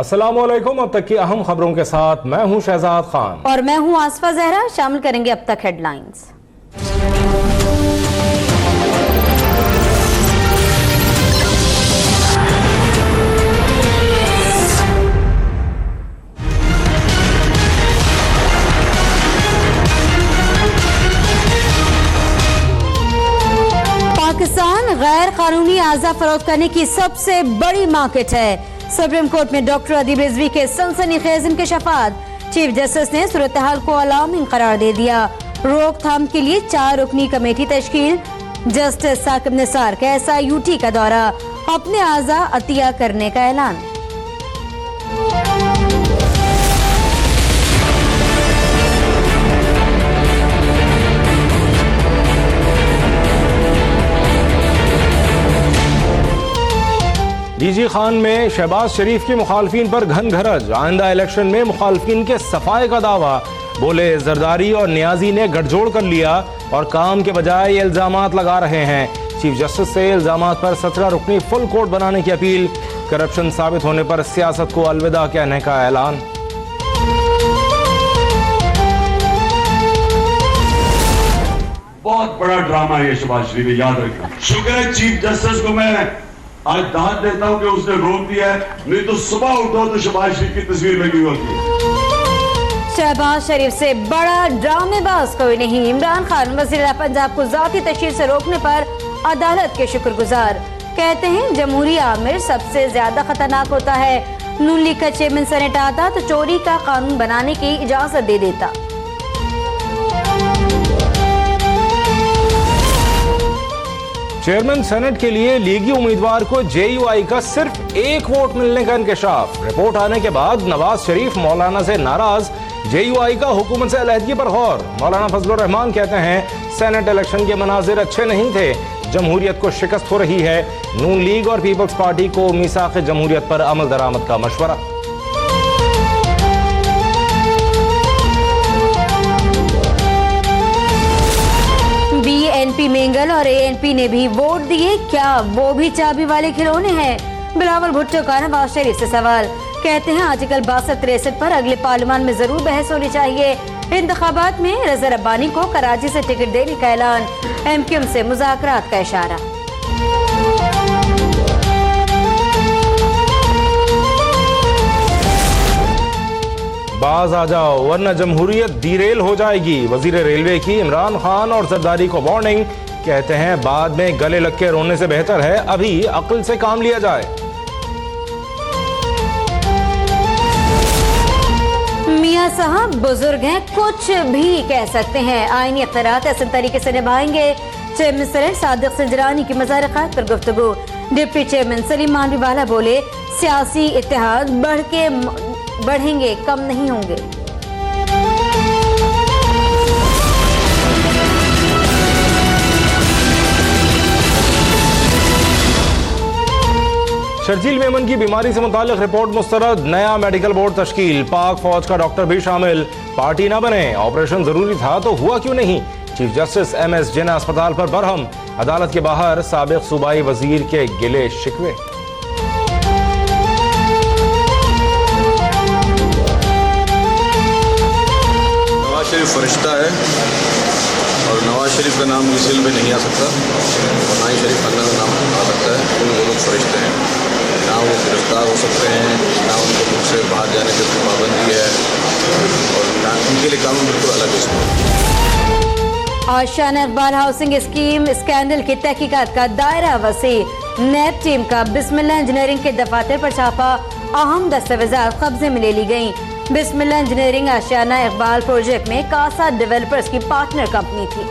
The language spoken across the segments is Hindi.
अस्सलामुअलैकुम। अब तक की अहम खबरों के साथ मैं हूं शहजाद खान और मैं हूं आसफा जहरा। शामिल करेंगे अब तक हेडलाइंस। पाकिस्तान गैर कानूनी आज़ा फरोख्त करने की सबसे बड़ी मार्केट है। सुप्रीम कोर्ट में डॉक्टर अदीब रिजवी के सनसनीखेज इंकशाफात। चीफ जस्टिस ने सूरत हाल को अलार्मिंग करार दे दिया। रोकथाम के लिए 4 रुकनी कमेटी तश्कील। जस्टिस साकिब निसार का SIUT का दौरा। अपने आज़ा अतिया करने का ऐलान। डीजी खान में शहबाज शरीफ की मुखालफिन पर घन घरज। आइंदा इलेक्शन में मुखालफिन के सफाए का दावा। बोले जरदारी और नियाजी ने गठजोड़ कर लिया और काम के बजाय ये इल्जामात लगा रहे हैं। चीफ जस्टिस से इल्जामात पर 17 रुकनी फुल कोर्ट बनाने की अपील। करप्शन साबित होने पर सियासत को अलविदा कहने का ऐलान। बहुत बड़ा ड्रामा है ये शहबाज शरीफ, याद रखना। शुक्र है चीफ जस्टिस को मैं आज दाद देता हूं कि उसने रोक दिया है, नहीं तो सुबह उठो तो शहबाज शरीफ की तस्वीर लगी होती। शहबाज शरीफ से बड़ा ड्रामेबाज कोई नहीं। इमरान खान वज़ीर पंजाब को जाती तशरीफ से रोकने पर अदालत के शुक्रगुजार। कहते हैं जमहूरी आमिर सबसे ज्यादा खतरनाक होता है। नून लीग का चेयरमैन सेनेट आता तो चोरी का कानून बनाने की इजाजत दे देता। चेयरमैन सेनेट के लिए लीगी उम्मीदवार को JUI का सिर्फ 1 वोट मिलने का इंकशाफ। रिपोर्ट आने के बाद नवाज शरीफ मौलाना से नाराज। JUI का हुकूमत से अलहदगी पर गौर। मौलाना फजलुर रहमान कहते हैं सेनेट इलेक्शन के मनाजिर अच्छे नहीं थे, जमहूरियत को शिकस्त हो रही है। नून लीग और पीपल्स पार्टी को मीसाक़ जमहूरियत पर अमल दरामद का मशवरा। BNP मेंगल और ANP ने भी वोट दिए, क्या वो भी चाबी वाले खिलौने हैं? बिलावल भुट्टो का नवाज शरीफ से सवाल। कहते हैं आर्टिकल 62-63 पर अगले पार्लियामान में जरूर बहस होनी चाहिए। इंतखाबात में रज़ा रब्बानी को कराची से टिकट देने का ऐलान। MQM से मुज़ाकरात का इशारा। बाज आ जाओ वरना जमहूरियत डीरेल हो जाएगी। वजीर रेलवे की इमरान खान और जरदारी को वार्निंग। कहते हैं बाद में गले लग के रोने से बेहतर है अभी अक्ल से काम लिया जाए। मियां साहब बुजुर्ग हैं, कुछ भी कह सकते हैं। आईनी अख्तियारात ऐसे तरीके से निभाएंगे। चेयरमैन सेनेट सादिक सिंजरानी की मज़ार ख़ैर पर गुफ्तगू। डिप्टी चेयरमैन सलीम मानवीवाला बोले सियासी इत्तेहाद बढ़ेंगे, कम नहीं होंगे। शर्जील मेमन की बीमारी से मुताल्लिक रिपोर्ट मुस्तरद। नया मेडिकल बोर्ड तश्कील। पाक फौज का डॉक्टर भी शामिल। पार्टी ना बने, ऑपरेशन जरूरी था तो हुआ क्यों नहीं? चीफ जस्टिस MS जिन्ना अस्पताल पर बरहम। अदालत के बाहर साबिक सूबाई वजीर के गिले शिकवे। शरीफ फरिश्ता है और नवाज शरीफ का नाम इस इल्म में नहीं आ सकता और ना ही शरीफ खानदान का नाम आ सकता है, क्योंकि वो लोग फरिश्ते हैं। ना वो गिरफ्तार हो सकते हैं, ना उनको मुल्क से बाहर जाने की पाबंदी है और ना उनके लिए कानून बिल्कुल अलग है। आशियाना इकबाल हाउसिंग स्कीम स्कैंडल की तहकीकात का दायरा वसी। नैब टीम का बिस्मिल्लाह इंजीनियरिंग के दफातर पर छापा। अहम दस्तावेजात कब्जे में ले ली गयी। बिस्मिल्लाह इंजीनियरिंग आशियाना इकबाल प्रोजेक्ट में कासा डेवलपर्स की पार्टनर कंपनी थी।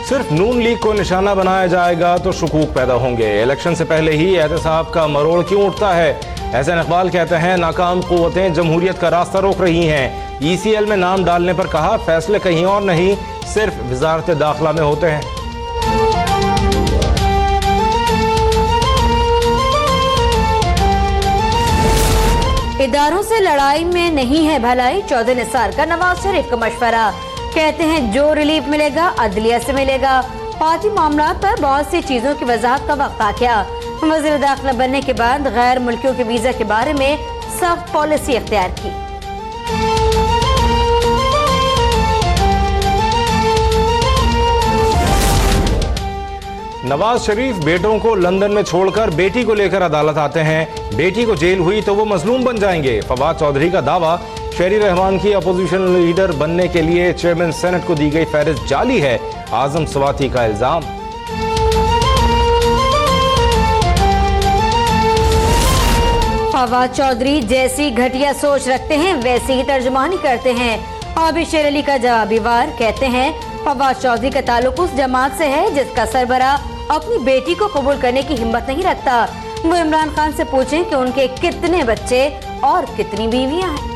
सिर्फ नून लीग को निशाना बनाया जाएगा तो शकूक पैदा होंगे। इलेक्शन से पहले ही एहतसाब का मरोड़ क्यों उठता है? एहसन इकबाल कहते हैं नाकाम कुव्वतें जमहूरियत का रास्ता रोक रही हैं। ECL में नाम डालने पर कहा फैसले कहीं और नहीं, सिर्फ वजारत दाखिला में होते हैं। इदारों से लड़ाई में नहीं है भलाई। चौधरी निसार का नवाज शरीफ का मशवरा। कहते हैं जो रिलीफ मिलेगा अदलिया से मिलेगा। पार्टी मामला पर बहुत सी चीजों की वजाहत का वक्त आ गया। वज़ीर दाखिला बनने के बाद गैर मुल्कियों के वीजा के बारे में सख्त पॉलिसी इख्तियार की। नवाज शरीफ बेटों को लंदन में छोड़कर बेटी को लेकर अदालत आते हैं। बेटी को जेल हुई तो वो मजलूम बन जाएंगे। फवाद चौधरी का दावा, शेरी रहमान की अपोजिशन लीडर बनने के लिए चेयरमैन सेनेट को दी गई फहरिस्त जाली है। आजम स्वाति का इल्जाम। फवाद चौधरी जैसी घटिया सोच रखते हैं वैसी ही तर्जुमानी करते हैं। आबिद शेर अली का जवाबी वार, कहते हैं फवाद चौधरी का ताल्लुक उस जमात से है जिसका सरबराह अपनी बेटी को कबूल करने की हिम्मत नहीं रखता। वो इमरान खान से पूछें कि उनके कितने बच्चे और कितनी बीवियां हैं।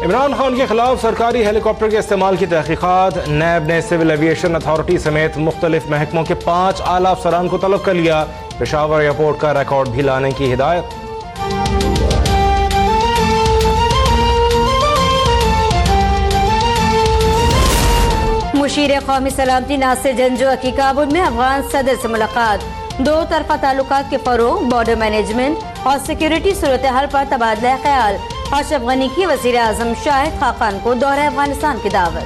इमरान खान के खिलाफ सरकारी हेलीकॉप्टर के इस्तेमाल की तहकीकात। नैब ने सिविल एविएशन अथॉरिटी समेत मुख्तलिफ महकमों के 5 आला अफसरान को तलब कर लिया। पेशावर एयरपोर्ट का रिकॉर्ड भी लाने की हिदायत। मुशीर कौमी सलामती नासिर जंजुआ की काबुल में अफगान सदर से मुलाकात। 2 तरफा ताल्लुकात के फरोग, बॉर्डर मैनेजमेंट और सिक्योरिटी सूरत हाल पर तबादला ख्याल। अशरफ गनी की वज़ीर आज़म शाहिद खाकान को दौरे अफगानिस्तान की दावत।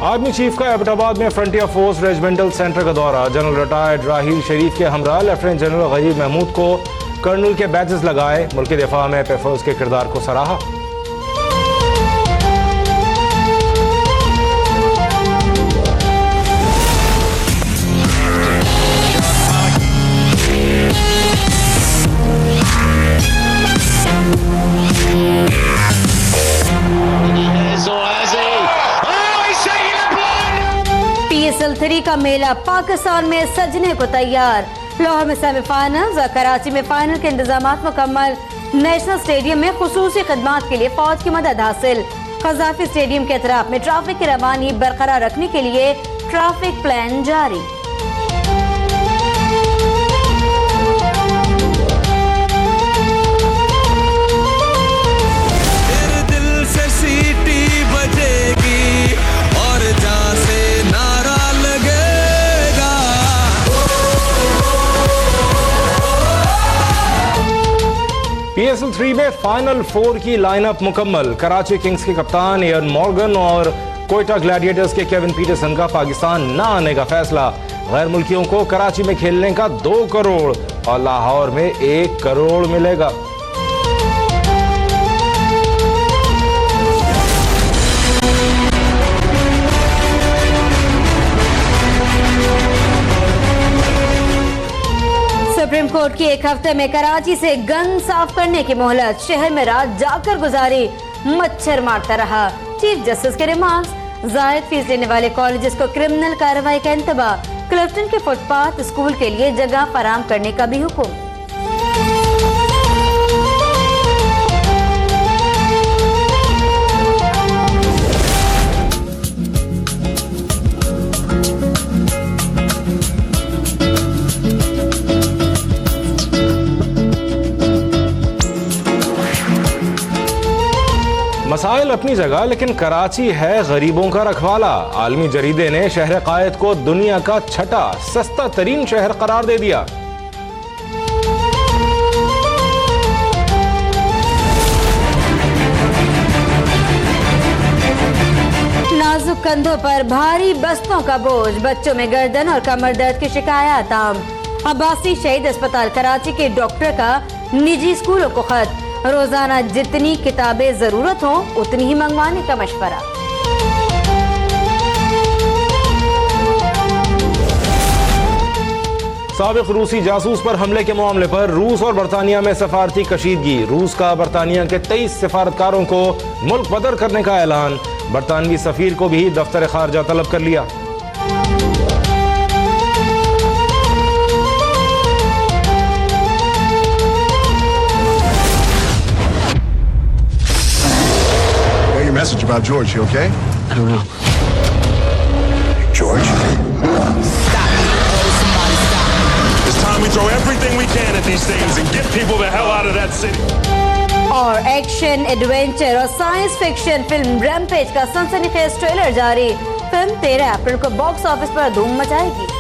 आर्मी चीफ का एबटाबाद में फ्रंटियर फोर्स रेजिमेंटल सेंटर का दौरा। जनरल रिटायर्ड राहील शरीफ के हमरा लेफ्टिनेंट जनरल गरीब महमूद को कर्नल के बैजेस लगाए। मुल्क दिफा में पेफर्स के किरदार को सराहा। PSL 3 का मेला पाकिस्तान में सजने को तैयार। लाहौर में सेमीफाइनल और कराची में फाइनल के इंतजामात मुकम्मल। नेशनल स्टेडियम में खुसूसी खदमात के लिए फौज की मदद हासिल। कज़ाफी स्टेडियम के अतराफ में ट्रैफिक की रवानी बरकरार रखने के लिए ट्रैफिक प्लान जारी। PSL 3 में फाइनल 4 की लाइनअप मुकम्मल। कराची किंग्स के कप्तान इयान मॉर्गन और कोयटा ग्लैडिएटर्स के केविन पीटरसन का पाकिस्तान न आने का फैसला। गैर मुल्कियों को कराची में खेलने का 2 करोड़ और लाहौर में 1 करोड़ मिलेगा। सुप्रीम कोर्ट की 1 हफ्ते में कराची से गंद साफ करने की मोहलत। शहर में रात जाकर गुजारी, मच्छर मारता रहा। चीफ जस्टिस के रिमार्क्स। जायद फीस लेने वाले कॉलेजेस को क्रिमिनल कार्रवाई का इंतबाह। क्लिफ्टन के फुटपाथ स्कूल के लिए जगह फराहम करने का भी हुक्म। मसाइल अपनी जगह, लेकिन कराची है गरीबों का रखवाला। आलमी जरीदे ने शहर कायद को दुनिया का 6ठा सस्ता तरीन शहर करार दे दिया। नाजुक कंधों पर भारी बस्तों का बोझ, बच्चों में गर्दन और कमर दर्द की शिकायत आम। अब्बासी शहीद अस्पताल कराची के डॉक्टर का निजी स्कूलों को खत। रोजाना जितनी किताबें जरूरत हो उतनी ही मंगवाने का मशवरा। साबिक रूसी जासूस पर हमले के मामले पर रूस और बरतानिया में सफारती कशीदगी। रूस का बरतानिया के 23 सफारतकारों को मुल्क बदर करने का ऐलान। बरतानवी सफीर को भी दफ्तर खारजा तलब कर लिया। Message about George, you okay? I don't know. George? Stop. Somebody stop. Mr. can at these things and get people the hell out of that city. और एक्शन, एडवेंचर और साइंस फिक्शन फिल्म रैम्पेज का सनसनीखेज ट्रेलर जारी। फिल्म 13 अप्रैल को बॉक्स ऑफिस पर धूम मचाएगी।